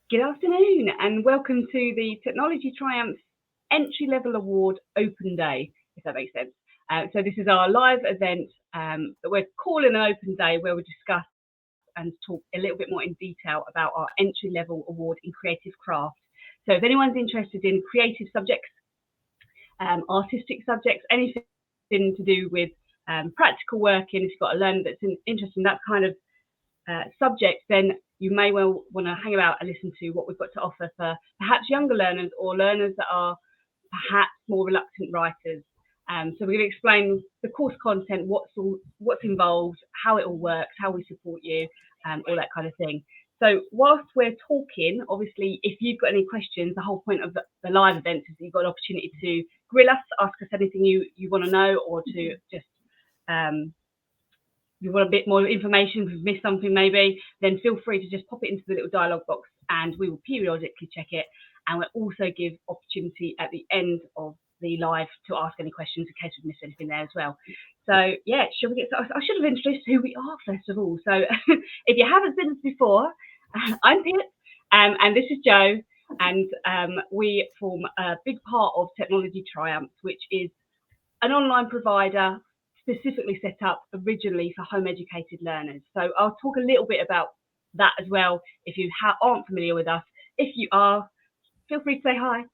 Good afternoon and welcome to the Technology Triumphs Entry Level Award Open Day, if that makes sense. So this is our live event that we're calling an open day where we discuss and talk a little bit more in detail about our entry level award in creative craft. So if anyone's interested in creative subjects, artistic subjects, anything to do with practical working, if you've got a learner that's interested in that kind of subject, then you may well want to hang about and listen to what we've got to offer for perhaps younger learners or learners that are perhaps more reluctant writers. So we're going to explain the course content, what's involved, how it all works, how we support you, all that kind of thing. So whilst we're talking, obviously, if you've got any questions, the whole point of the live event is that you've got an opportunity to grill us, ask us anything you want to know, or to just you want a bit more information, if you've missed something maybe, then feel free to just pop it into the little dialogue box and we will periodically check it. And we'll also give opportunity at the end of the live to ask any questions in case we've missed anything there as well. So yeah, shall we get started? I should have introduced who we are first of all. So if you haven't seen us before, I'm Pip and this is Jo, and we form a big part of Technology Triumphs, which is an online provider specifically set up originally for home educated learners. So I'll talk a little bit about that as well if you aren't familiar with us. If you are, feel free to say hi.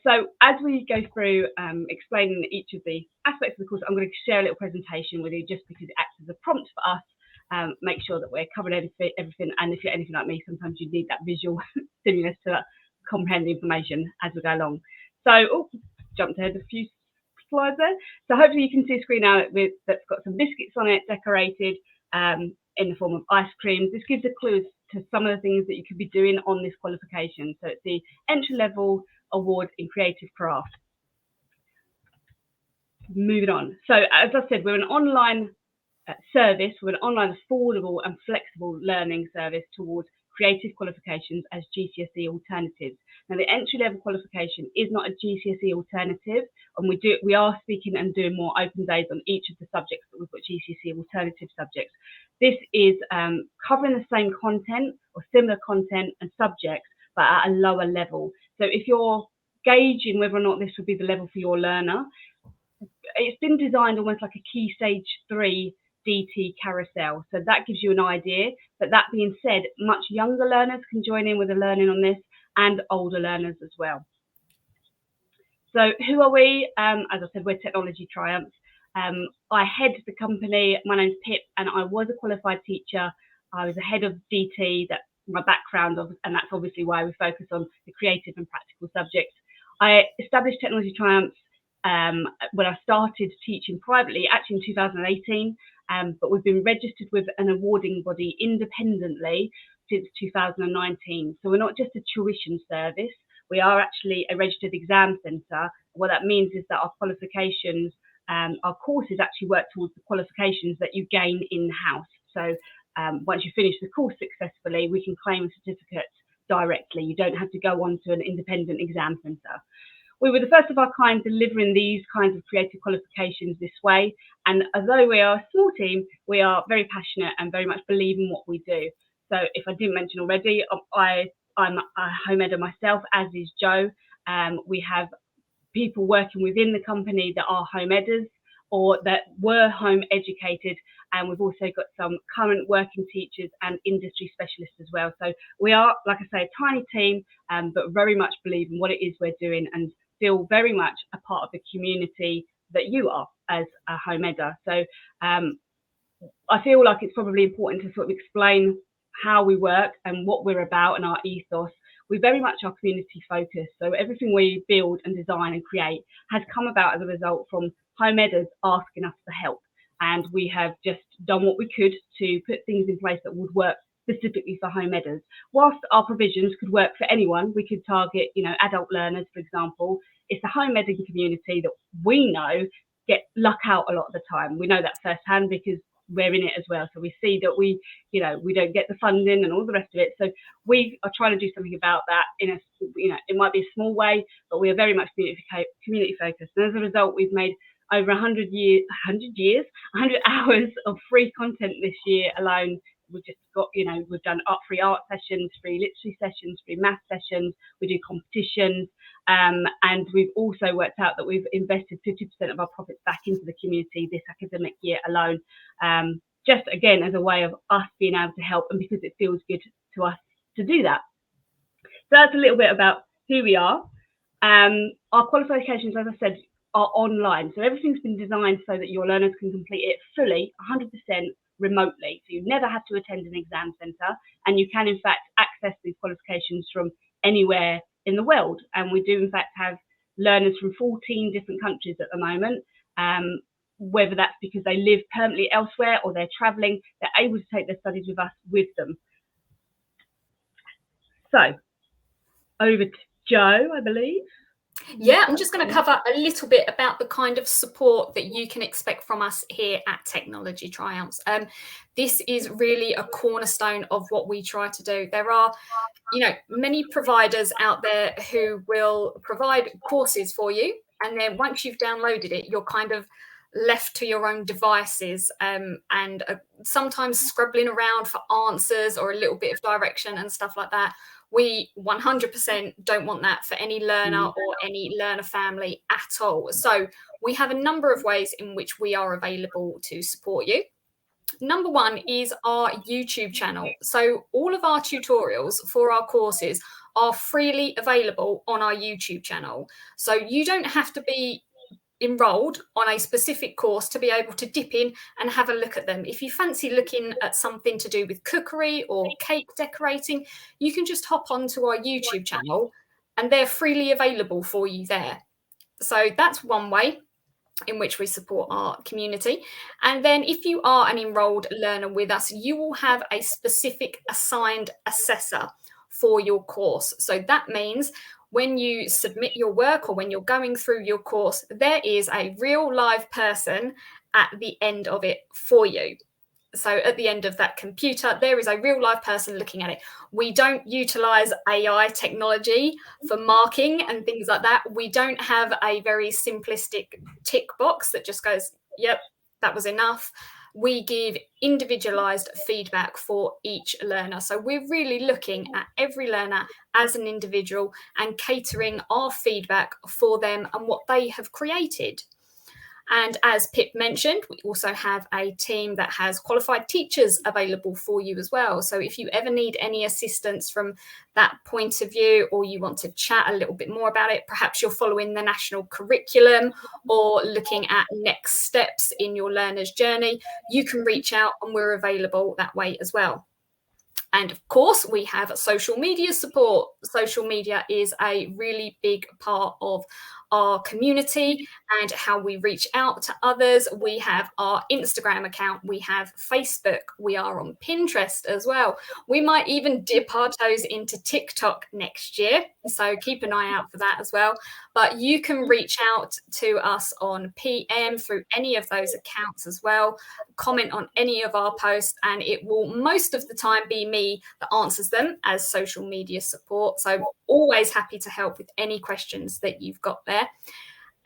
So as we go through explaining each of the aspects of the course, I'm going to share a little presentation with you just because it acts as a prompt for us. Make sure that we're covering everything, and if you're anything like me, sometimes you need that visual stimulus to comprehend the information as we go along. So, jumped ahead a few slides there. So hopefully you can see a screen now that's got some biscuits on it decorated in the form of ice cream. This gives a clue to some of the things that you could be doing on this qualification. So it's the entry level award in creative craft. Moving on. So as I said, we're an online service, we're an online affordable and flexible learning service towards creative qualifications as GCSE alternatives. Now, the entry-level qualification is not a GCSE alternative, and we are speaking and doing more open days on each of the subjects that we've got GCSE alternative subjects. This is covering the same content or similar content and subjects, but at a lower level. So if you're gauging whether or not this would be the level for your learner, it's been designed almost like a Key Stage 3 DT carousel. So that gives you an idea. But that being said, much younger learners can join in with the learning on this, and older learners as well. So who are we? As I said, we're Technology Triumphs. I head the company. My name's Pip, and I was a qualified teacher. I was a head of DT, that's my background, and that's obviously why we focus on the creative and practical subjects. I established Technology Triumphs when I started teaching privately, actually in 2018, but we've been registered with an awarding body independently since 2019. So we're not just a tuition service, we are actually a registered exam centre. What that means is that our qualifications, our courses actually work towards the qualifications that you gain in-house. So once you finish the course successfully, we can claim a certificate directly. You don't have to go on to an independent exam centre. We were the first of our kind delivering these kinds of creative qualifications this way. And although we are a small team, we are very passionate and very much believe in what we do. So if I didn't mention already, I'm a home editor myself, as is Jo. We have people working within the company that are home editors or that were home educated. And we've also got some current working teachers and industry specialists as well. So we are, like I say, a tiny team, but very much believe in what it is we're doing and feel very much a part of the community that you are as a home editor. So I feel like it's probably important to sort of explain how we work and what we're about and our ethos. We're very much our community focused. So everything we build and design and create has come about as a result from home editors asking us for help. And we have just done what we could to put things in place that would work specifically for home editors. Whilst our provisions could work for anyone, we could target, adult learners, for example. It's the home editing community that we know get luck out a lot of the time. We know that firsthand because we're in it as well. So we see that we don't get the funding and all the rest of it. So we are trying to do something about that in it might be a small way, but we are very much community focused. And as a result, we've made over 100 hours of free content this year alone we've just got, we've done free art sessions, free literacy sessions, free math sessions. We do competitions, and we've also worked out that we've invested 50% of our profits back into the community this academic year alone. Just again as a way of us being able to help, and because it feels good to us to do that. So that's a little bit about who we are. Our qualifications, as I said, are online. So everything's been designed so that your learners can complete it fully, 100% remotely. So you never have to attend an exam centre, and you can in fact access these qualifications from anywhere in the world. And we do in fact have learners from 14 different countries at the moment. Whether that's because they live permanently elsewhere or they're travelling, they're able to take their studies with us with them. So, over to Jo, I believe. Yeah, I'm just going to cover a little bit about the kind of support that you can expect from us here at Technology Triumphs. This is really a cornerstone of what we try to do. There are, many providers out there who will provide courses for you, and then once you've downloaded it, you're kind of left to your own devices, and sometimes scrabbling around for answers or a little bit of direction and stuff like that. We 100% don't want that for any learner or any learner family at all. So we have a number of ways in which we are available to support you. Number one is our YouTube channel. So all of our tutorials for our courses are freely available on our YouTube channel. So you don't have to be enrolled on a specific course to be able to dip in and have a look at them. If you fancy looking at something to do with cookery or cake decorating, you can just hop onto our YouTube channel and they're freely available for you there. So that's one way in which we support our community. And then if you are an enrolled learner with us, you will have a specific assigned assessor for your course. So that means when you submit your work or when you're going through your course, there is a real live person at the end of it for you. So at the end of that computer, there is a real live person looking at it. We don't utilize AI technology for marking and things like that. We don't have a very simplistic tick box that just goes, yep, that was enough. We give individualized feedback for each learner. So we're really looking at every learner as an individual and catering our feedback for them and what they have created. And as Pip mentioned, we also have a team that has qualified teachers available for you as well. So if you ever need any assistance from that point of view, or you want to chat a little bit more about it, perhaps you're following the national curriculum or looking at next steps in your learner's journey, you can reach out and we're available that way as well. And of course, we have social media support. Social media is a really big part of our community and how we reach out to others. We have our Instagram account, we have Facebook, we are on Pinterest as well. We might even dip our toes into TikTok next year, so keep an eye out for that as well. But you can reach out to us on PM through any of those accounts as well, comment on any of our posts, and it will most of the time be me that answers them as social media support. So always happy to help with any questions that you've got there.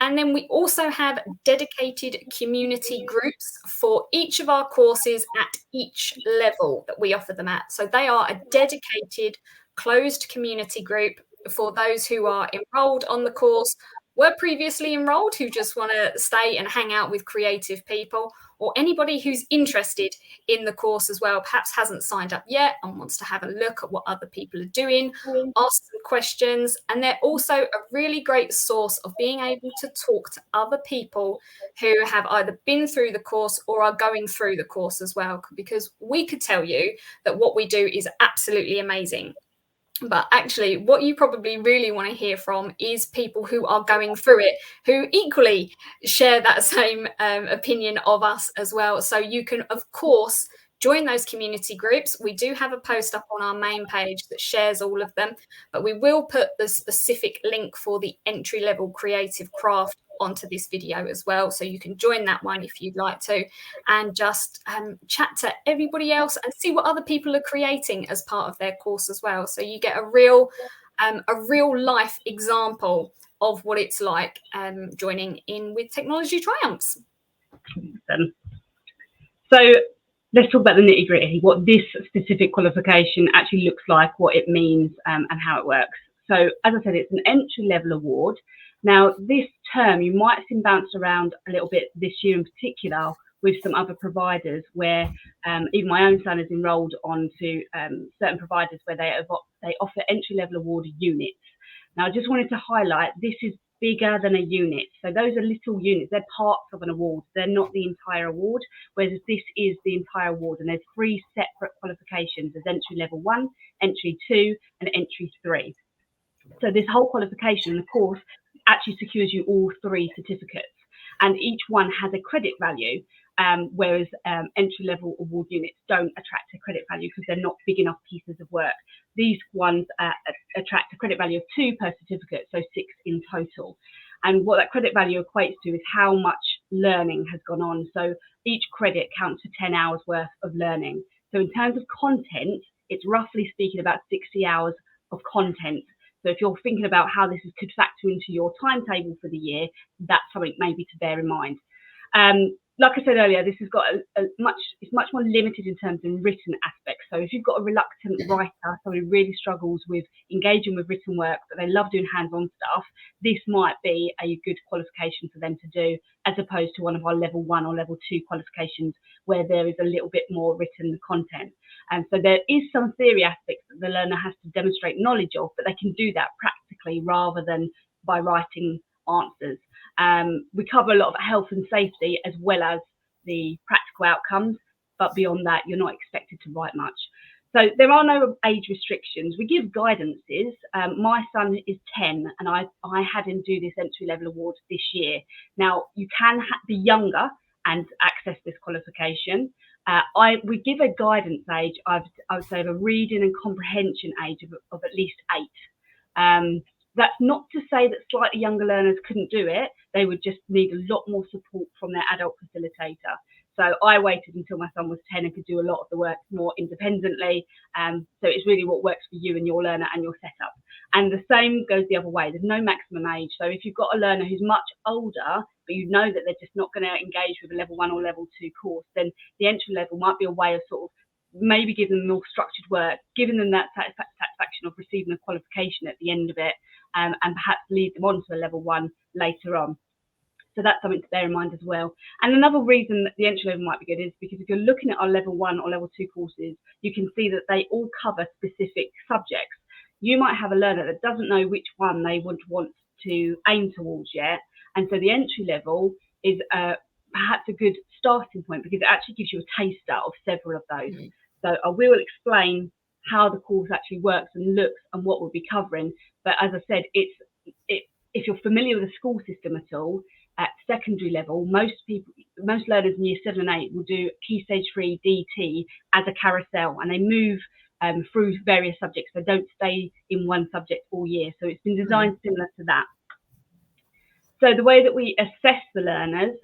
And then we also have dedicated community groups for each of our courses at each level that we offer them at. So they are a dedicated closed community group for those who are enrolled on the course, were previously enrolled, who just want to stay and hang out with creative people, or anybody who's interested in the course as well, perhaps hasn't signed up yet and wants to have a look at what other people are doing, ask some questions. And they're also a really great source of being able to talk to other people who have either been through the course or are going through the course as well, because we could tell you that what we do is absolutely amazing. But actually, what you probably really want to hear from is people who are going through it, who equally share that same opinion of us as well. So you can, of course, join those community groups. We do have a post up on our main page that shares all of them, but we will put the specific link for the entry-level creative craft onto this video as well, so you can join that one if you'd like to, and just chat to everybody else and see what other people are creating as part of their course as well. So you get a real life example of what it's like joining in with Technology Triumphs. So let's talk about the nitty gritty, what this specific qualification actually looks like, what it means, and how it works. So as I said, it's an entry level award. Now, this term, you might have seen bounced around a little bit this year in particular with some other providers where even my own son is enrolled onto certain providers where they offer entry level award units. Now, I just wanted to highlight this is bigger than a unit. So those are little units. They're parts of an award. They're not the entire award, whereas this is the entire award. And there's 3 separate qualifications. There's entry level 1, entry 2, and entry 3. So this whole qualification and the course actually secures you all 3 certificates. And each one has a credit value, whereas entry-level award units don't attract a credit value because they're not big enough pieces of work. These ones attract a credit value of 2 per certificate, so 6 in total. And what that credit value equates to is how much learning has gone on. So each credit counts for 10 hours worth of learning. So in terms of content, it's roughly speaking about 60 hours of content. So if you're thinking about how this could factor into your timetable for the year, that's something maybe to bear in mind. Like I said earlier, this has got it's much more limited in terms of written aspects. So if you've got a reluctant writer, someone who really struggles with engaging with written work, but they love doing hands-on stuff, this might be a good qualification for them to do, as opposed to one of our level 1 or level 2 qualifications where there is a little bit more written content. And so there is some theory aspects that the learner has to demonstrate knowledge of, but they can do that practically rather than by writing answers. We cover a lot of health and safety as well as the practical outcomes, but beyond that, you're not expected to write much. So there are no age restrictions. We give guidances. My son is 10 and I had him do this entry level award this year. Now, you can be younger and access this qualification. We give a guidance age, I would say, of a reading and comprehension age of at least 8. That's not to say that slightly younger learners couldn't do it. They would just need a lot more support from their adult facilitator. So I waited until my son was 10 and could do a lot of the work more independently. So it's really what works for you and your learner and your setup. And the same goes the other way. There's no maximum age. So if you've got a learner who's much older, but you know that they're just not going to engage with a level 1 or level 2 course, then the entry level might be a way of sort of maybe giving them more structured work, giving them that satisfaction of receiving a qualification at the end of it, and perhaps lead them on to a level 1 later on. So that's something to bear in mind as well. And another reason that the entry level might be good is because if you're looking at our level 1 or level 2 courses, you can see that they all cover specific subjects. You might have a learner that doesn't know which one they would want to aim towards yet. And so the entry level is perhaps a good starting point because it actually gives you a taster of several of those. Mm-hmm. So I will explain how the course actually works and looks and what we'll be covering. But as I said, if you're familiar with the school system at all, at secondary level, most learners in year 7 and 8 will do Key Stage 3 DT as a carousel, and they move through various subjects. They don't stay in one subject all year. So it's been designed similar to that. So the way that we assess the learners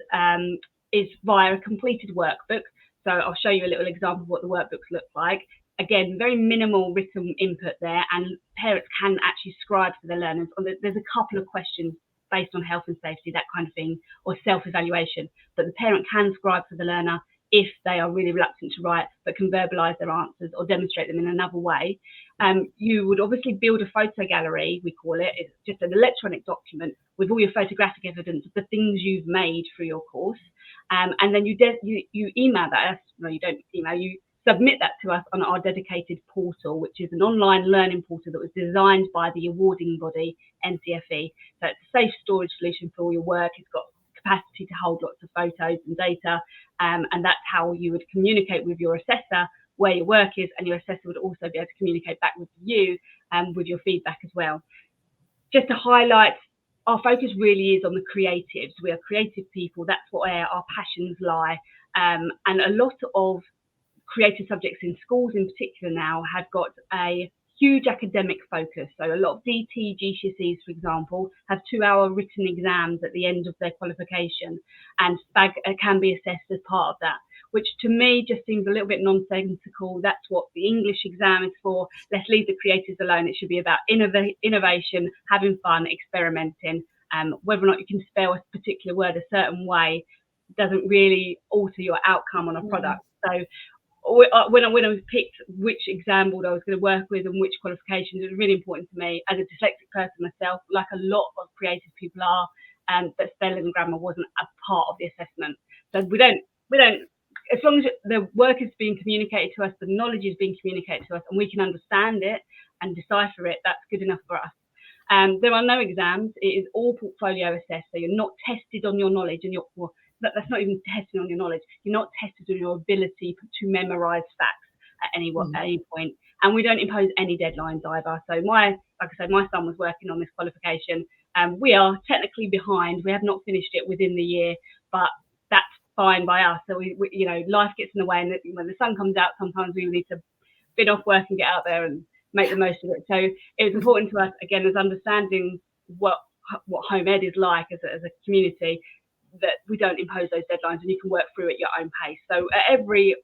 is via a completed workbook. So I'll show you a little example of what the workbooks look like. Again, very minimal written input there, and parents can actually scribe for the learners. There's a couple of questions based on health and safety, that kind of thing, or self-evaluation, but the parent can scribe for the learner if they are really reluctant to write, but can verbalise their answers or demonstrate them in another way. You would obviously build a photo gallery, we call it. It's just an electronic document with all your photographic evidence of the things you've made through your course. And then you email that. No, you don't email. You submit that to us on our dedicated portal, which is an online learning portal that was designed by the awarding body, NCFE. So it's a safe storage solution for all your work. It's got capacity to hold lots of photos and data, and that's how you would communicate with your assessor where your work is, and your assessor would also be able to communicate back with you with your feedback as well. Just to highlight, our focus really is on the creatives. We are creative people. That's where our passions lie, and a lot of creative subjects in schools in particular now have got a huge academic focus. So a lot of DT, GCSEs, for example, have 2-hour written exams at the end of their qualification, and SPAG can be assessed as part of that, which to me just seems a little bit nonsensical. That's what the English exam is for. Let's leave the creatives alone. It should be about innovation, having fun, experimenting. Whether or not you can spell a particular word a certain way doesn't really alter your outcome on a product. So when I picked which exam board I was going to work with and which qualifications, it was really important to me as a dyslexic person myself, like a lot of creative people are, that spelling and grammar wasn't a part of the assessment. So we don't, as long as the work is being communicated to us, the knowledge is being communicated to us, and we can understand it and decipher it, that's good enough for us. There are no exams. It is all portfolio assessed, so you're not tested on your knowledge, and that's not even testing on your knowledge. You're not tested on your ability to memorise facts at any point, and we don't impose any deadlines either. So like I said, my son was working on this qualification. We are technically behind. We have not finished it within the year, but that's fine by us. So we life gets in the way, and when the sun comes out, sometimes we need to bin off work and get out there and make the most of it. So it was important to us, again, as understanding what Home Ed is like as a community, that we don't impose those deadlines and you can work through at your own pace. So at every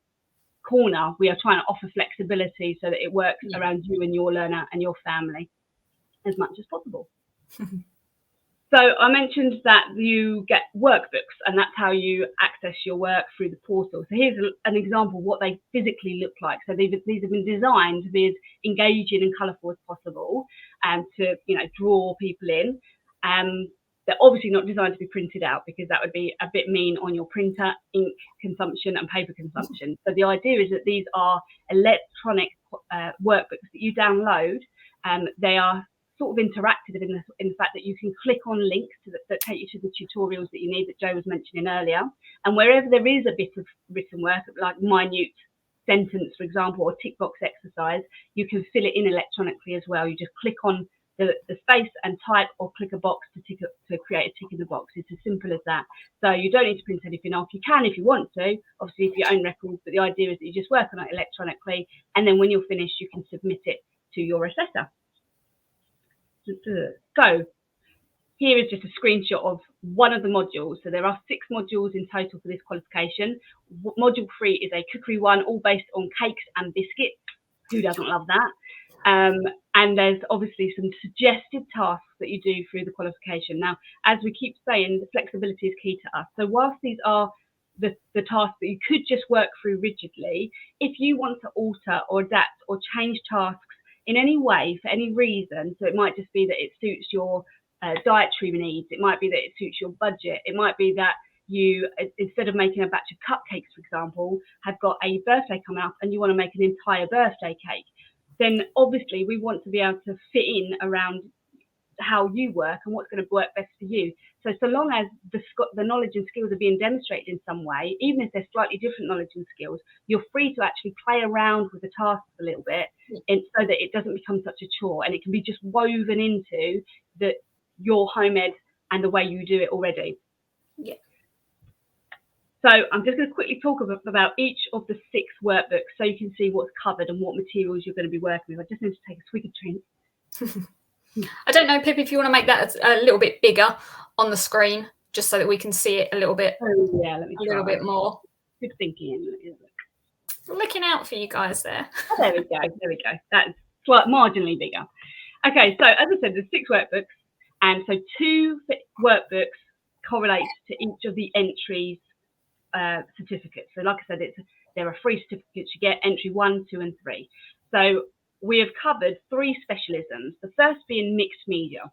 corner, we are trying to offer flexibility so that it works around you and your learner and your family as much as possible. So I mentioned that you get workbooks, and that's how you access your work through the portal. So here's an example of what they physically look like. So these have been designed to be as engaging and colourful as possible, and to draw people in. They're obviously not designed to be printed out, because that would be a bit mean on your printer, ink consumption and paper consumption. So the idea is that these are electronic workbooks that you download. They are sort of interactive in the fact that you can click on links that take you to the tutorials that you need, that Jo was mentioning earlier. And wherever there is a bit of written work, like minute sentence, for example, or tick box exercise, you can fill it in electronically as well. You just click on the space and type, or click a box to create a tick in the box. It's as simple as that. So you don't need to print anything off. You can if you want to, obviously, for your own records, but the idea is that you just work on it electronically, and then when you're finished, you can submit it to your assessor. So here is just a screenshot of one of the modules. So there are 6 modules in total for this qualification. Module 3 is a cookery one, all based on cakes and biscuits. Who doesn't love that? And there's obviously some suggested tasks that you do through the qualification. Now, as we keep saying, the flexibility is key to us. So whilst these are the tasks that you could just work through rigidly, if you want to alter or adapt or change tasks in any way, for any reason, so it might just be that it suits your dietary needs, it might be that it suits your budget, it might be that you, instead of making a batch of cupcakes, for example, have got a birthday coming up and you want to make an entire birthday cake, then obviously we want to be able to fit in around how you work and what's going to work best for you. So long as the knowledge and skills are being demonstrated in some way, even if they're slightly different knowledge and skills, you're free to actually play around with the tasks a little bit, and so that it doesn't become such a chore, and it can be just woven into your home ed and the way you do it already. Yeah. So I'm just going to quickly talk about each of the 6 workbooks so you can see what's covered and what materials you're going to be working with. I just need to take a swig of drink. I don't know, Pip, if you want to make that a little bit bigger on the screen, just so that we can see it a little bit. Oh yeah, let me try. A little bit more. Good thinking. Looking out for you guys there. Oh, there we go. That's marginally bigger. Okay, so as I said, there's 6 workbooks, and so 2 workbooks correlate to each of the entries certificates. So like I said, there are 3 certificates you get, entry 1, 2 and 3. So we have covered 3 specialisms, the first being mixed media,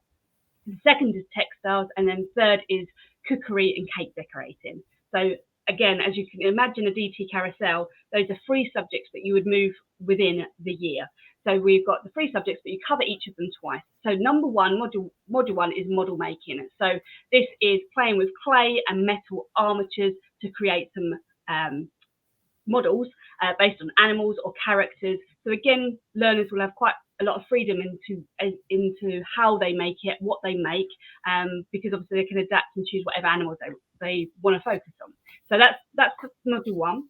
the second is textiles, and then third is cookery and cake decorating. So again, as you can imagine, a DT carousel, those are 3 subjects that you would move within the year. So we've got the 3 subjects, but you cover each of them twice. So number 1, module 1 is model making. So this is playing with clay and metal armatures to create some models based on animals or characters. So again, learners will have quite a lot of freedom into how they make it, what they make, because obviously they can adapt and choose whatever animals they want to focus on. So that's module 1.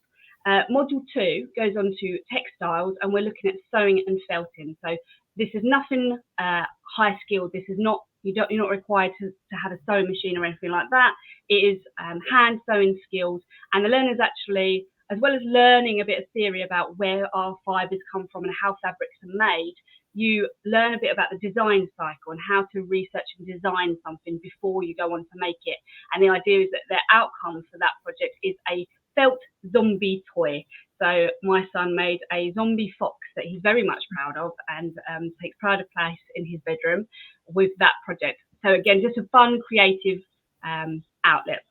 Module 2 goes on to textiles, and we're looking at sewing and felting. So this is nothing high skilled. This is not, you're not required to have a sewing machine or anything like that. It is hand sewing skills, and the learners actually, as well as learning a bit of theory about where our fibres come from and how fabrics are made, you learn a bit about the design cycle and how to research and design something before you go on to make it. And the idea is that their outcome for that project is a felt zombie toy. So my son made a zombie fox that he's very much proud of, and takes pride of place in his bedroom with that project. So again, just a fun, creative outlet.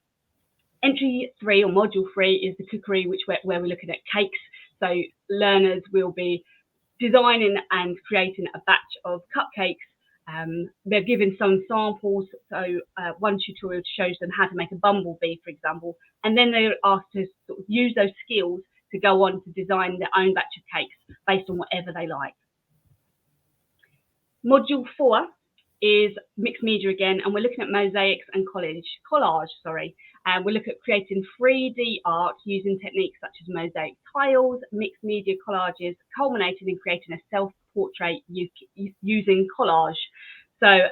Entry 3 or module 3 is the cookery, where we're looking at cakes. So learners will be designing and creating a batch of cupcakes. They're given some samples. So one tutorial shows them how to make a bumblebee, for example, and then they're asked to sort of use those skills to go on to design their own batch of cakes based on whatever they like. Module 4 is mixed media again, and we're looking at mosaics and collage. We're looking at creating 3D art using techniques such as mosaic tiles, mixed media collages, culminating in creating a self-portrait using collage. So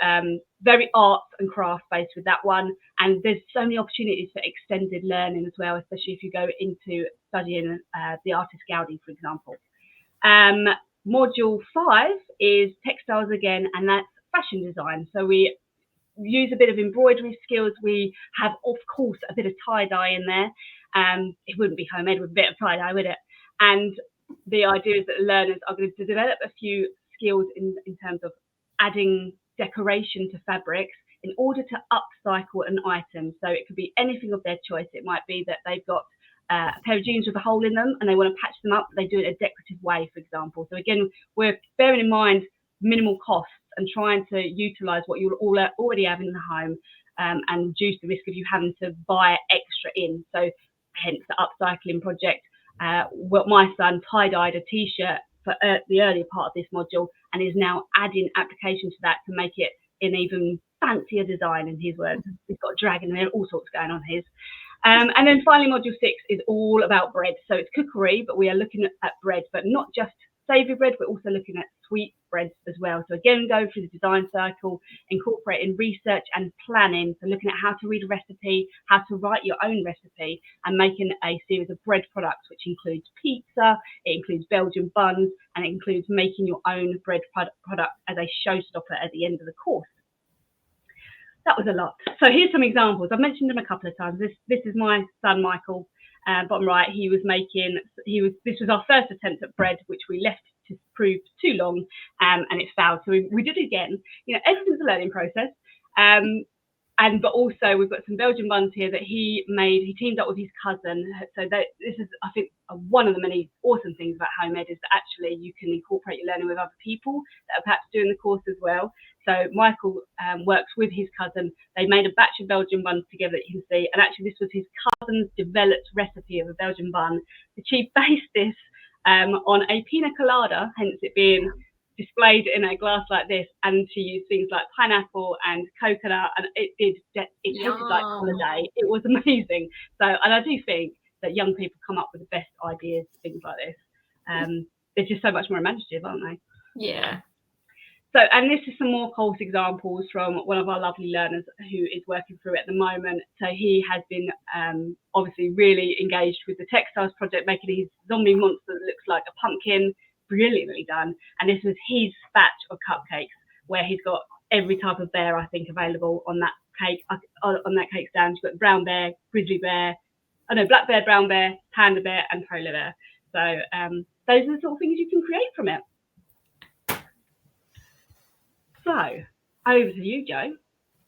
very arts and craft based with that one, and there's so many opportunities for extended learning as well, especially if you go into studying the artist Gaudi, for example. Module 5 is textiles again, and that's fashion design. So we use a bit of embroidery skills. We have, of course, a bit of tie-dye in there. It wouldn't be home ed with a bit of tie-dye, would it? And the idea is that learners are going to develop a few skills in terms of adding decoration to fabrics in order to upcycle an item. So it could be anything of their choice. It might be that they've got a pair of jeans with a hole in them and they want to patch them up. They do it a decorative way, for example. So again, we're bearing in mind minimal costs and trying to utilise what you already have in the home, and reduce the risk of you having to buy extra in. So hence the upcycling project. My son tie-dyed a t-shirt for the earlier part of this module and is now adding application to that to make it an even fancier design, in his words. He's got a dragon and all sorts going on his. And then finally, module 6 is all about bread. So it's cookery, but we are looking at bread, but not just savoury bread, we're also looking at sweet breads as well. So again, go through the design cycle, incorporating research and planning. So looking at how to read a recipe, how to write your own recipe, and making a series of bread products, which includes pizza, it includes Belgian buns, and it includes making your own bread product as a showstopper at the end of the course. That was a lot. So here's some examples. I've mentioned them a couple of times. This is my son, Michael. Bottom right, this was our first attempt at bread, which we left to prove too long, and it failed. So we did it again. You know, everything's a learning process. But also we've got some Belgian buns here that he made. He teamed up with his cousin. So this is, I think, one of the many awesome things about Home Ed is that actually you can incorporate your learning with other people that are perhaps doing the course as well. So Michael works with his cousin. They made a batch of Belgian buns together that you can see. And actually this was his cousin's developed recipe of a Belgian bun. She based this on a pina colada, hence it being displayed in a glass like this, and she used things like pineapple and coconut, and it tasted like holiday. It was amazing. So, and I do think that young people come up with the best ideas for things like this. They're just so much more imaginative, aren't they? Yeah. So, and this is some more course examples from one of our lovely learners who is working through it at the moment. So he has been obviously really engaged with the textiles project, making his zombie monster that looks like a pumpkin. Brilliantly done. And this was his batch of cupcakes, where he's got every type of bear, I think, available on that cake. On that cake stand, you've got brown bear, grizzly bear, black bear, brown bear, panda bear, and polar bear. So those are the sort of things you can create from it. So over to you, Jo.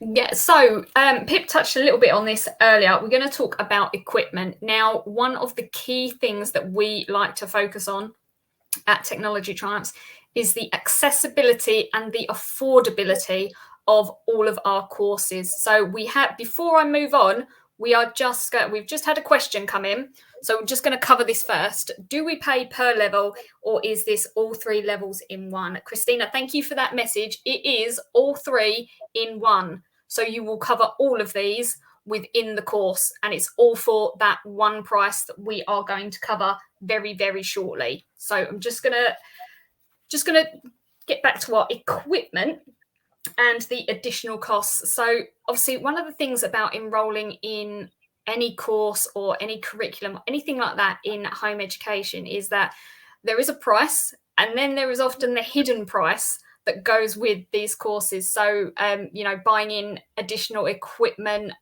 Yeah, so Pip touched a little bit on this earlier. We're going to talk about equipment. Now, one of the key things that we like to focus on at Technology Triumphs is the accessibility and the affordability of all of our courses. So we have, before I move on, we've just had a question come in. So we're just going to cover this first. Do we pay per level, or is this all 3 levels in one? Christina, thank you for that message. It is all 3 in one. So you will cover all of these within the course, and it's all for that one price that we are going to cover very, very shortly. So I'm just gonna get back to our equipment and the additional costs. So obviously one of the things about enrolling in any course or any curriculum, anything like that in home education, is that there is a price, and then there is often the hidden price that goes with these courses. So, buying in additional equipment,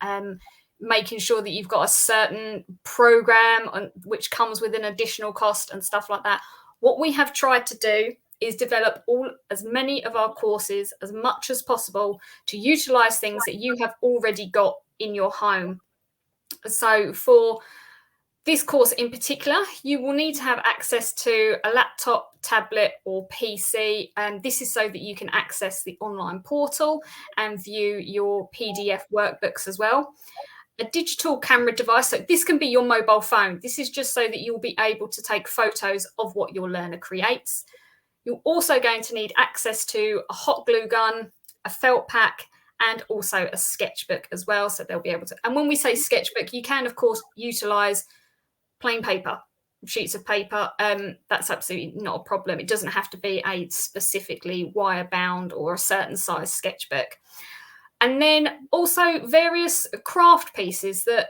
making sure that you've got a certain program which comes with an additional cost and stuff like that. What we have tried to do is develop as many of our courses as much as possible to utilize things that you have already got in your home. So for this course in particular, you will need to have access to a laptop, tablet, or PC. And this is so that you can access the online portal and view your PDF workbooks as well. A digital camera device, so this can be your mobile phone. This is just so that you'll be able to take photos of what your learner creates. You're also going to need access to a hot glue gun, a felt pack, and also a sketchbook as well. So they'll be able to, and when we say sketchbook, you can of course utilize plain paper, sheets of paper. That's absolutely not a problem. It doesn't have to be a specifically wire bound or a certain size sketchbook. And then also various craft pieces that,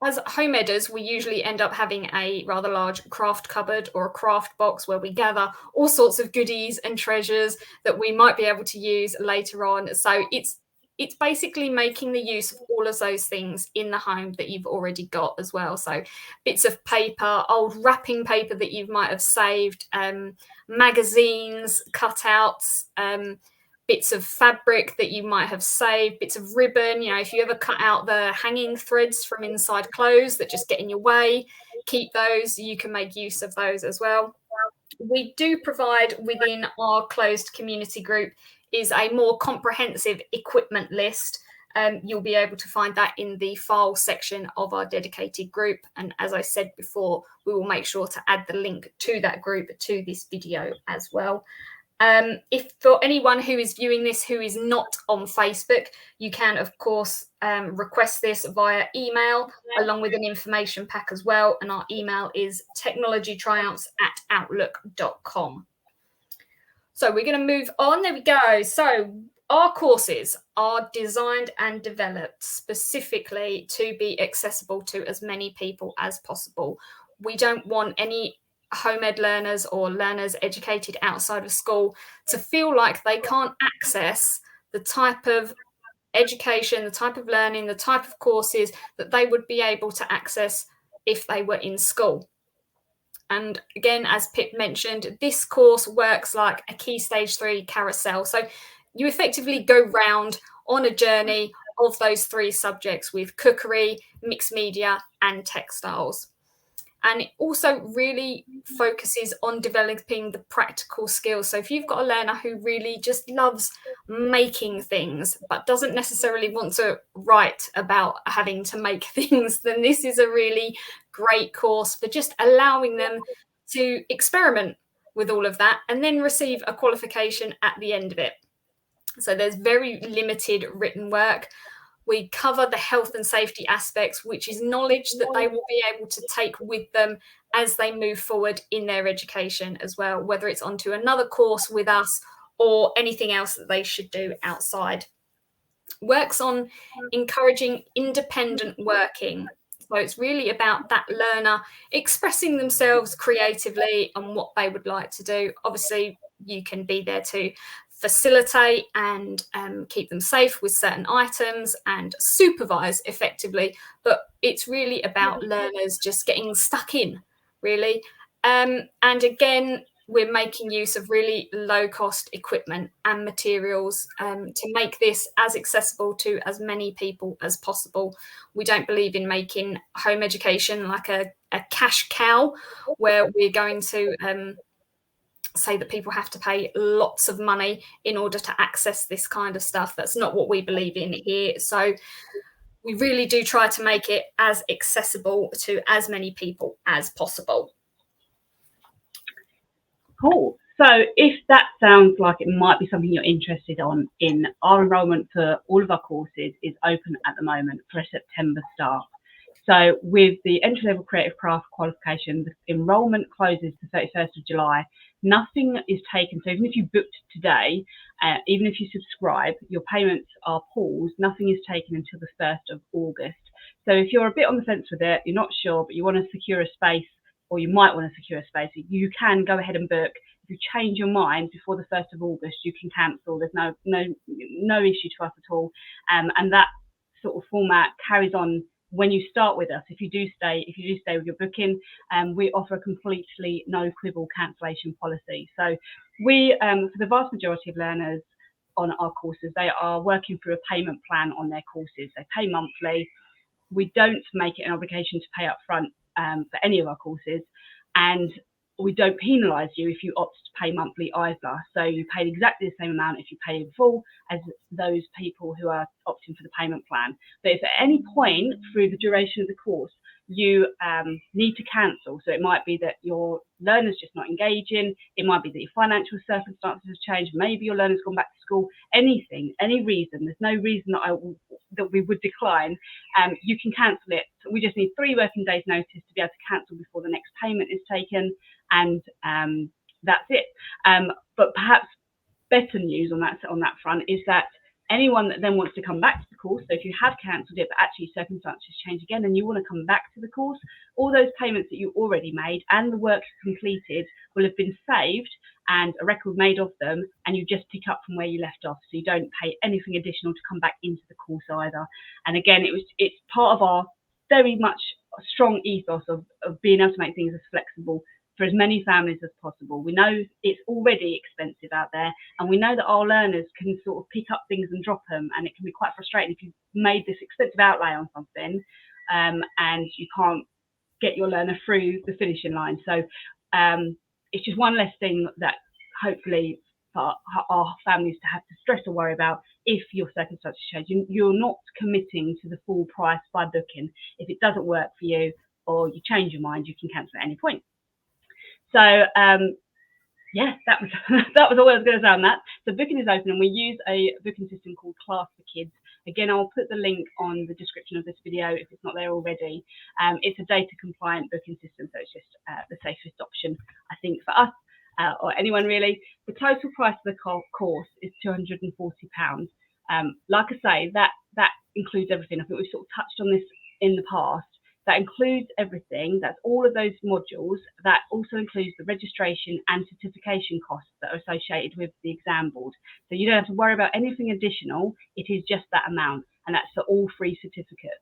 as home editors, we usually end up having a rather large craft cupboard or a craft box where we gather all sorts of goodies and treasures that we might be able to use later on. So it's basically making the use of all of those things in the home that you've already got as well. So bits of paper, old wrapping paper that you might have saved, magazines, cutouts, bits of fabric that you might have saved, bits of ribbon. You know, if you ever cut out the hanging threads from inside clothes that just get in your way, keep those. You can make use of those as well. We do provide within our closed community group is a more comprehensive equipment list. You'll be able to find that in the file section of our dedicated group. And as I said before, we will make sure to add the link to that group to this video as well. If for anyone who is viewing this who is not on Facebook, you can of course request this via email along with an information pack as well, and our email is technologytriumphs@outlook.com. So we're going to move on. There we go. So our courses are designed and developed specifically to be accessible to as many people as possible. We don't want any home ed learners or learners educated outside of school to feel like they can't access the type of education, the type of learning, the type of courses that they would be able to access if they were in school. And again, as Pip mentioned, this course works like a Key Stage 3 carousel. So you effectively go round on a journey of those 3 subjects with cookery, mixed media, and textiles. And it also really focuses on developing the practical skills. So if you've got a learner who really just loves making things, but doesn't necessarily want to write about having to make things, then this is a really great course for just allowing them to experiment with all of that and then receive a qualification at the end of it. So there's very limited written work. We cover the health and safety aspects, which is knowledge that they will be able to take with them as they move forward in their education as well, whether it's onto another course with us or anything else that they should do outside. Works on encouraging independent working. So it's really about that learner expressing themselves creatively and what they would like to do. Obviously, you can be there to facilitate and keep them safe with certain items and supervise effectively, but it's really about learners just getting stuck in, really. And again, we're making use of really low cost equipment and materials to make this as accessible to as many people as possible. We don't believe in making home education like a cash cow where we're going to say that people have to pay lots of money in order to access this kind of stuff. That's not what we believe in here. So we really do try to make it as accessible to as many people as possible. Cool. So if that sounds like it might be something you're interested in, our enrolment for all of our courses is open at the moment for a September start. So with the entry-level creative craft qualification, the enrolment closes the 31st of July. Nothing is taken. So even if you booked today, even if you subscribe, your payments are paused. Nothing is taken until the 1st of August. So if you're a bit on the fence with it, you're not sure, but you want to secure a space, or you might want to secure a space, you can go ahead and book. If you change your mind before the 1st of August, you can cancel. There's no issue to us at all. And that sort of format carries on when you start with us. If you do stay with your booking, we offer a completely no quibble cancellation policy. So we, for the vast majority of learners on our courses, they are working through a payment plan on their courses. They pay monthly. We don't make it an obligation to pay up front for any of our courses, and we don't penalise you if you opt to pay monthly either. So you pay exactly the same amount if you pay in full as those people who are opting for the payment plan. But if at any point through the duration of the course you need to cancel, so it might be that your learner's just not engaging, it might be that your financial circumstances have changed, maybe your learner's gone back to school, anything, any reason, there's no reason that we would decline, you can cancel it. So we just need 3 working days notice to be able to cancel before the next payment is taken, and that's it. But perhaps better news on that front is that anyone that then wants to come back to the course, so if you have cancelled it but actually circumstances change again and you want to come back to the course, all those payments that you already made and the work completed will have been saved and a record made of them, and you just pick up from where you left off, so you don't pay anything additional to come back into the course either. And again, it's part of our very much strong ethos of being able to make things as flexible for as many families as possible. We know it's already expensive out there, and we know that our learners can sort of pick up things and drop them, and it can be quite frustrating if you've made this expensive outlay on something and you can't get your learner through the finishing line. So it's just one less thing that hopefully for our families to have to stress or worry about if your circumstances change. You're not committing to the full price by booking. If it doesn't work for you or you change your mind, you can cancel at any point. So yeah, that was all I was going to say on that. So booking is open, and we use a booking system called Class for Kids. Again, I'll put the link on the description of this video if it's not there already. It's a data compliant booking system, so it's just the safest option, I think, for us or anyone really. The total price of the course is £240. Like I say, that includes everything. I think we've sort of touched on this in the past. That includes everything. That's all of those modules. That also includes the registration and certification costs that are associated with the exam board. So you don't have to worry about anything additional. It is just that amount, and that's for all 3 certificates.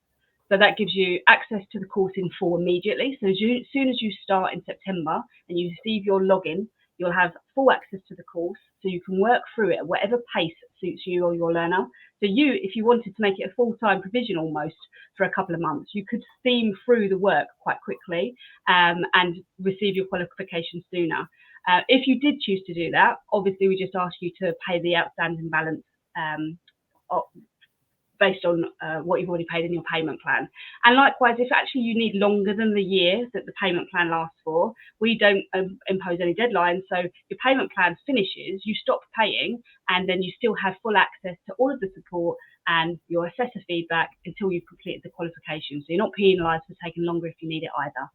So that gives you access to the course in full immediately. So as soon as you start in September and you receive your login, you'll have full access to the course, so you can work through it at whatever pace suits you or your learner. So if you wanted to make it a full-time provision almost for a couple of months, you could steam through the work quite quickly and receive your qualifications sooner. If you did choose to do that, obviously we just ask you to pay the outstanding balance based on what you've already paid in your payment plan. And likewise, if actually you need longer than the year that the payment plan lasts for, we don't impose any deadline. So your payment plan finishes, you stop paying, and then you still have full access to all of the support and your assessor feedback until you've completed the qualification. So you're not penalised for taking longer if you need it either.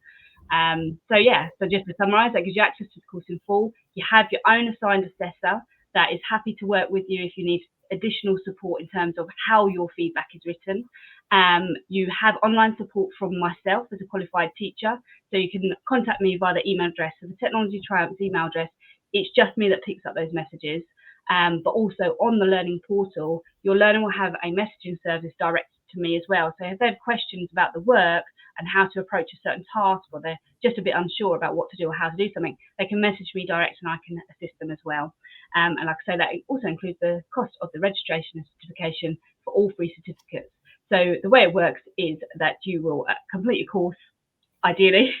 So just to summarise, that gives you access to the course in full. You have your own assigned assessor that is happy to work with you if you need additional support in terms of how your feedback is written. You have online support from myself as a qualified teacher, so you can contact me via the email address. So the Technology Triumph's email address, it's just me that picks up those messages. But also on the learning portal, your learner will have a messaging service directed to me as well. So if they have questions about the work and how to approach a certain task, or they're just a bit unsure about what to do or how to do something, they can message me direct and I can assist them as well. And like I say, that also includes the cost of the registration and certification for all 3 certificates. So the way it works is that you will complete your course, ideally,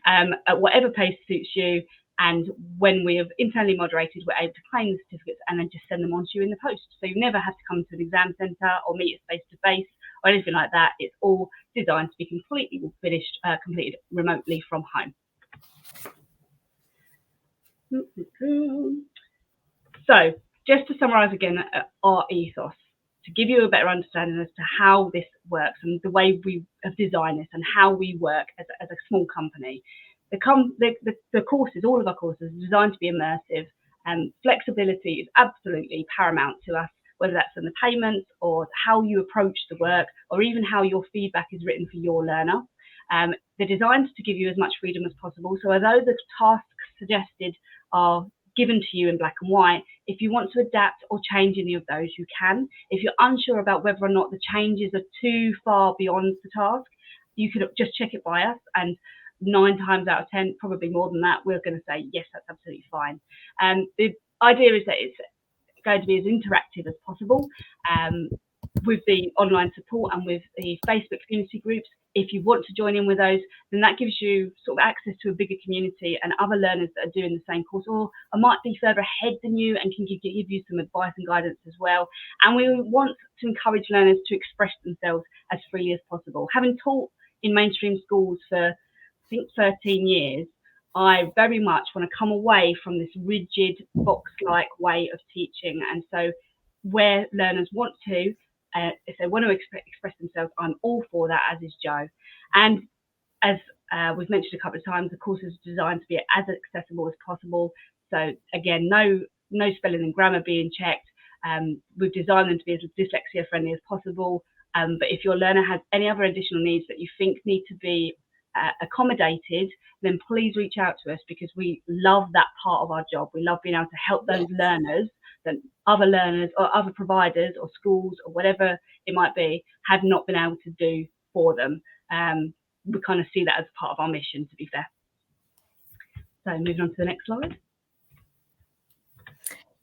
at whatever pace suits you. And when we have internally moderated, we're able to claim the certificates and then just send them on to you in the post. So you never have to come to an exam centre or meet us face-to-face or anything like that. It's all designed to be completely finished, completed remotely from home. So just to summarise again our ethos, to give you a better understanding as to how this works and the way we have designed this and how we work as a small company. The courses, all of our courses, are designed to be immersive, and flexibility is absolutely paramount to us, whether that's in the payments or how you approach the work or even how your feedback is written for your learner. They're designed to give you as much freedom as possible. So although the tasks suggested are given to you in black and white, If you want to adapt or change any of those, you can. If you're unsure about whether or not the changes are too far beyond the task, you could just check it by us, and 9 times out of 10, probably more than that, we're going to say, yes, that's absolutely fine. The idea is that it's going to be as interactive as possible with the online support and with the Facebook community groups. If you want to join in with those, then that gives you sort of access to a bigger community and other learners that are doing the same course, or might be further ahead than you and can give you some advice and guidance as well. And we want to encourage learners to express themselves as freely as possible. Having taught in mainstream schools for, I think, 13 years, I very much want to come away from this rigid, box-like way of teaching. And so where learners want to, if they want to express themselves, I'm all for that, as is Jo. And as we've mentioned a couple of times, the course is designed to be as accessible as possible. So again, no spelling and grammar being checked. We've designed them to be as dyslexia friendly as possible. But if your learner has any other additional needs that you think need to be accommodated, then please reach out to us, because we love that part of our job. We love being able to help those learners that other learners or other providers or schools or whatever it might be have not been able to do for them. We kind of see that as part of our mission, to be fair. So moving on to the next slide.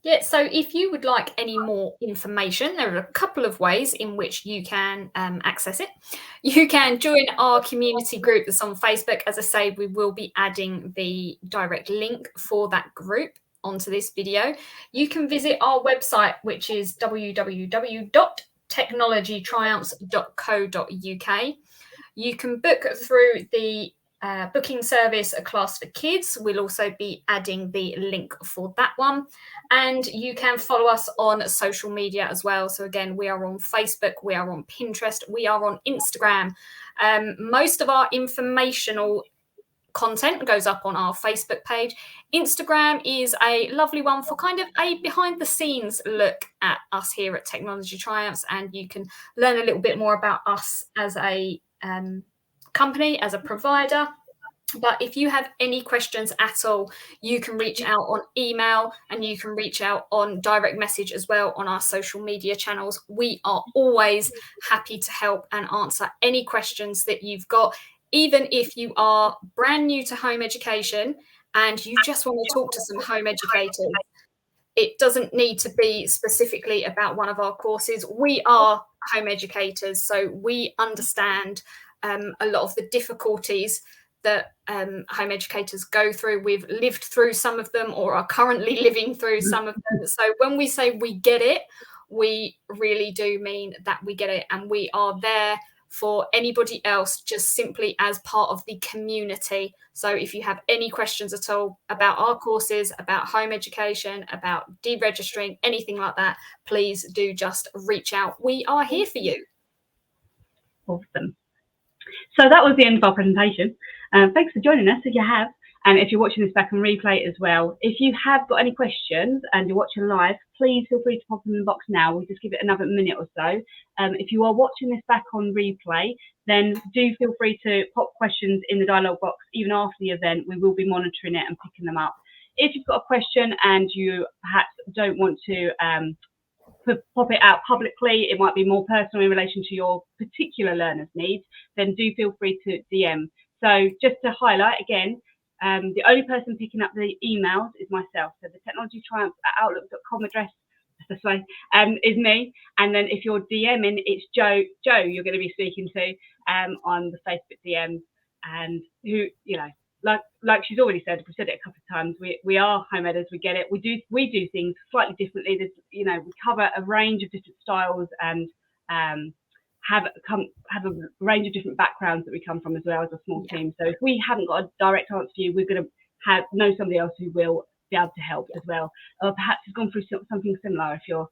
Yeah, so if you would like any more information, there are a couple of ways in which you can access it. You can join our community group that's on Facebook. As I say, we will be adding the direct link for that group onto this video. You can visit our website, which is www.technologytriumphs.co.uk. You can book through the booking service, A Class for Kids. We'll also be adding the link for that one. And you can follow us on social media as well. So again, we are on Facebook, we are on Pinterest, we are on Instagram. Most of our informational content goes up on our Facebook page. Instagram is a lovely one for kind of a behind the scenes look at us here at Technology Triumphs, and you can learn a little bit more about us as a company, as a provider. But if you have any questions at all, you can reach out on email, and you can reach out on direct message as well on our social media channels. We are always happy to help and answer any questions that you've got. Even if you are brand new to home education and you just want to talk to some home educators, it doesn't need to be specifically about one of our courses. We are home educators, so we understand a lot of the difficulties that home educators go through. We've lived through some of them, or are currently living through some of them. So when we say we get it, we really do mean that we get it, and we are there for anybody else just simply as part of the community. So if you have any questions at all about our courses, about home education, about deregistering, anything like that, please do just reach out. We are here for you. Awesome. So that was the end of our presentation. Thanks for joining us, if you have. And if you're watching this back on replay as well, if you have got any questions and you're watching live, please feel free to pop them in the box now. We'll just give it another minute or so. If you are watching this back on replay, then do feel free to pop questions in the dialogue box. Even after the event, we will be monitoring it and picking them up. If you've got a question and you perhaps don't want to pop it out publicly, it might be more personal in relation to your particular learner's needs, then do feel free to DM. So just to highlight again, the only person picking up the emails is myself. So the technologytriumphs@outlook.com address, this way, is me. And then if you're DMing, it's Jo you're going to be speaking to on the Facebook DMs. And who, you know, like she's already said, we've said it a couple of times, we are home editors, we get it. We do things slightly differently. There's, you know, we cover a range of different styles and have a range of different backgrounds that we come from as well as a small team. So if we haven't got a direct answer for you, we're going to know somebody else who will be able to help as well, or perhaps has gone through something similar if you're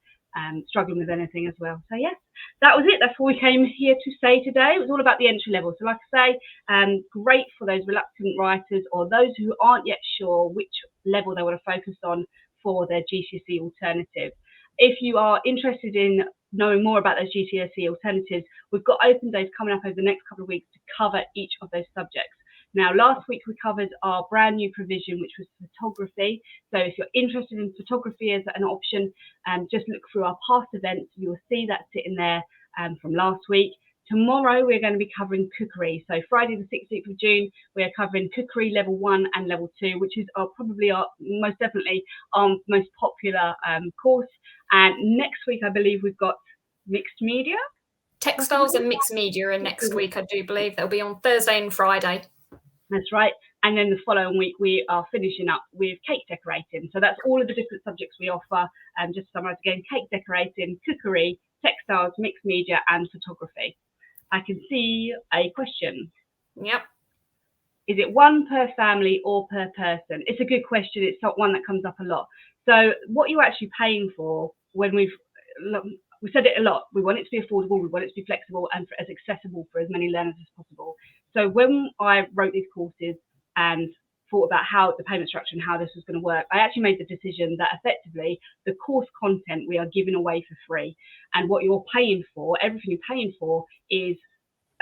struggling with anything as well. So yes, that was it. That's all we came here to say today. It was all about the entry level. So like I say, great for those reluctant writers or those who aren't yet sure which level they want to focus on for their GCSE alternative. If you are interested in knowing more about those GCSE alternatives, we've got open days coming up over the next couple of weeks to cover each of those subjects. Now, last week we covered our brand new provision, which was photography. So if you're interested in photography as an option, just look through our past events. You'll see that sitting there from last week. Tomorrow we're going to be covering cookery. So Friday the 16th of June, we are covering cookery level 1 and level 2, which is probably most definitely our most popular course. And next week, I believe we've got mixed media. Textiles and mixed media are next week, I do believe. They'll be on Thursday and Friday. That's right. And then the following week, we are finishing up with cake decorating. So that's all of the different subjects we offer. Just to summarise again, cake decorating, cookery, textiles, mixed media, and photography. I can see a question. Yep. Is it one per family or per person? It's a good question. It's not one that comes up a lot. So what you're actually paying for, when we said it a lot, we want it to be affordable, we want it to be flexible and as accessible for as many learners as possible. So when I wrote these courses and thought about how the payment structure and how this was going to work, I actually made the decision that effectively the course content we are giving away for free. And what you're paying for, everything you're paying for is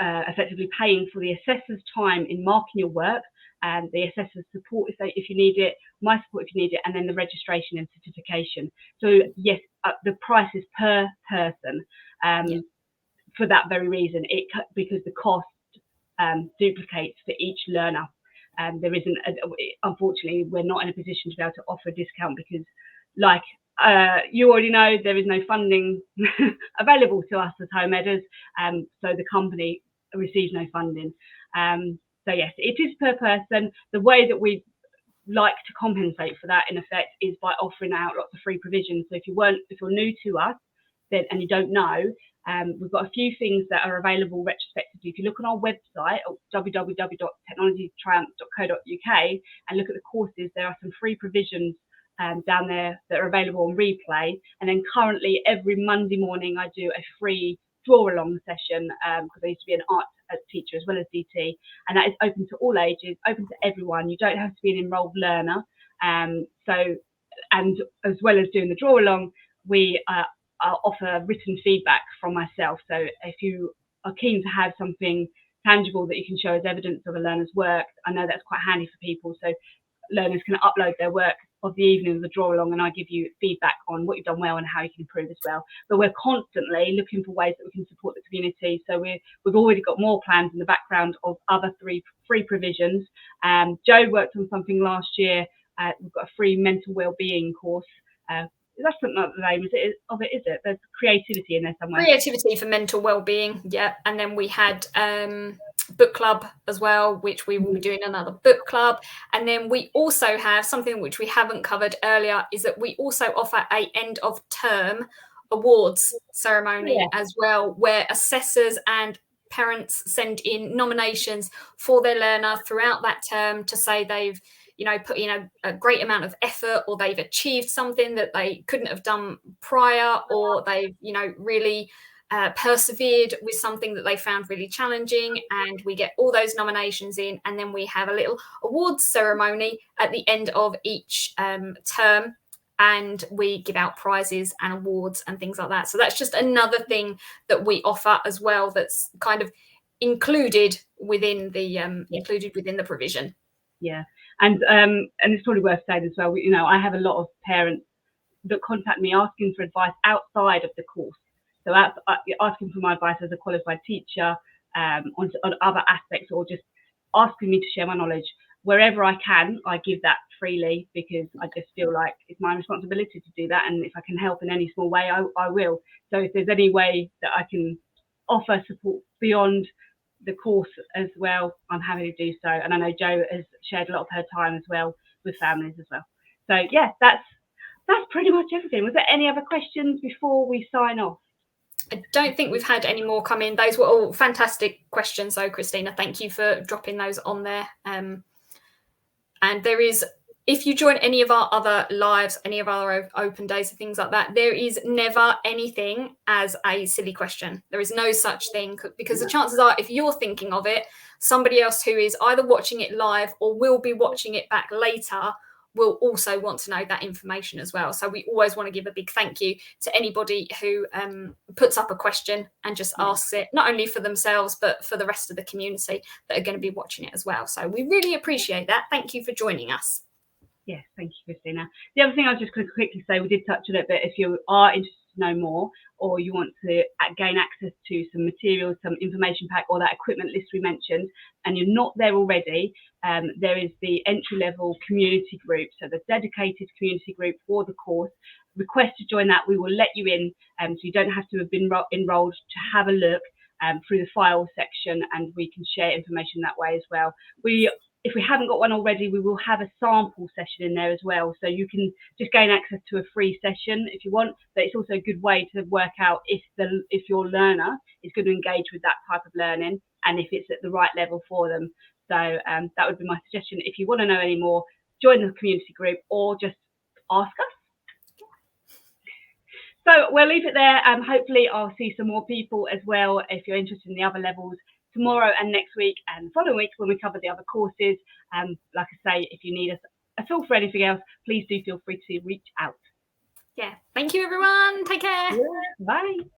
effectively paying for the assessor's time in marking your work, and the assessor's support if you need it, my support if you need it, and then the registration and certification. So yes, the price is per person for that very reason, because the cost duplicates for each learner. There isn't, unfortunately, we're not in a position to be able to offer a discount because, like you already know, there is no funding available to us as home editors, so the company receives no funding. So yes, it is per person. The way that we like to compensate for that, in effect, is by offering out lots of free provisions. So if you're new to us, then and you don't know, we've got a few things that are available retrospectively. If you look on our website at www.technologytriumph.co.uk and look at the courses, there are some free provisions down there that are available on replay. And then currently every Monday morning I do a free draw along session because I used to be an art teacher as well as DT, and that is open to all ages, open to everyone. You don't have to be an enrolled learner. So, and as well as doing the draw along, we offer written feedback from myself. So if you are keen to have something tangible that you can show as evidence of a learner's work, I know that's quite handy for people. So learners can upload their work of the evening of the draw along, and I give you feedback on what you've done well and how you can improve as well. But we're constantly looking for ways that we can support the community. So we've already got more plans in the background of other free provisions. Jo worked on something last year. We've got a free mental wellbeing course. That's not the name of it, is it? There's creativity in there somewhere. Creativity for mental well-being, yeah. And then we had book club as well, which we will be doing another book club. And then we also have something which we haven't covered earlier, is that we also offer a end of term awards ceremony as well, where assessors and parents send in nominations for their learner throughout that term to say they've put in a great amount of effort, or they've achieved something that they couldn't have done prior, or they've really persevered with something that they found really challenging. And we get all those nominations in, and then we have a little awards ceremony at the end of each term, and we give out prizes and awards and things like that. So that's just another thing that we offer as well, that's kind of included within the provision. Yeah, and it's probably worth saying as well, I have a lot of parents that contact me asking for advice outside of the course. So asking for my advice as a qualified teacher on other aspects, or just asking me to share my knowledge. Wherever I can, I give that freely, because I just feel like it's my responsibility to do that. And if I can help in any small way, I will. So if there's any way that I can offer support beyond the course as well, I'm happy to do so. And I know Jo has shared a lot of her time as well with families as well. So yeah, that's pretty much everything. Was there any other questions before we sign off? I don't think we've had any more come in. Those were all fantastic questions, though, Christina. Thank you for dropping those on there. And there is, if you join any of our other lives, any of our open days and things like that, there is never anything as a silly question. There is no such thing, because the chances are, if you're thinking of it, somebody else who is either watching it live or will be watching it back later will also want to know that information as well. So we always want to give a big thank you to anybody who puts up a question and just asks it, not only for themselves, but for the rest of the community that are going to be watching it as well. So we really appreciate that. Thank you for joining us. Yes, thank you, Christina. The other thing I was just going to quickly say, we did touch on it, but if you are interested to know more, or you want to gain access to some materials, some information pack, or that equipment list we mentioned, and you're not there already, there is the entry-level community group, so the dedicated community group for the course. Request to join that. We will let you in, so you don't have to have been enrolled to have a look through the file section, and we can share information that way as well. If we haven't got one already, we will have a sample session in there as well. So you can just gain access to a free session if you want, but it's also a good way to work out if your learner is going to engage with that type of learning and if it's at the right level for them. So that would be my suggestion. If you want to know any more, join the community group or just ask us. So we'll leave it there. Hopefully I'll see some more people as well if you're interested in the other levels tomorrow and next week and the following week when we cover the other courses. Like I say, if you need us at all for anything else, please do feel free to reach out. Yeah. Thank you, everyone. Take care. Yeah. Bye.